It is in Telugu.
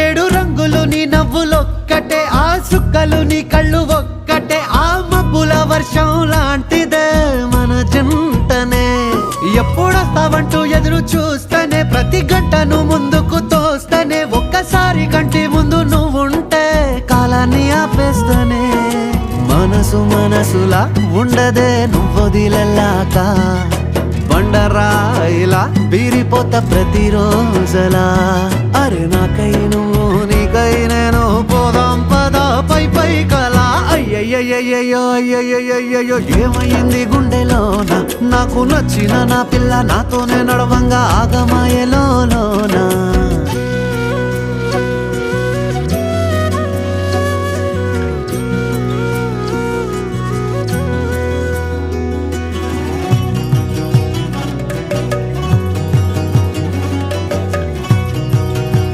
ఏడు రంగులు నీ నవ్వులొక్కటే, ఆ సుక్కలు నీ కళ్ళు ఒక్కటే, ఆ మబ్బుల వర్షం లాంటిదే మన జంటనే. ఎప్పుడొస్తావంటూ ఎదురు చూస్తేనే, ప్రతి గంటను ముందుకు తోస్తేనే, ఒక్కసారి కంటి ముందు నువ్వుంటే కాలాన్ని ఆపేస్తేనే. మనసు మనసులా ఉండదే నువ్వొదిలెళ్ళాక, బండరాయిలా బీరిపోత ప్రతిరోజలా. అరే నాకై నువ్వు నీకై నేను, పోదాం పదా పై పై కలా. అయ్యయ్యయ్యో అయ్యయ్యయ్యో ఏమైంది గుండెలోన, నాకు నచ్చిన నా పిల్ల నాతోనే నడవంగా ఆగమాయలోనా.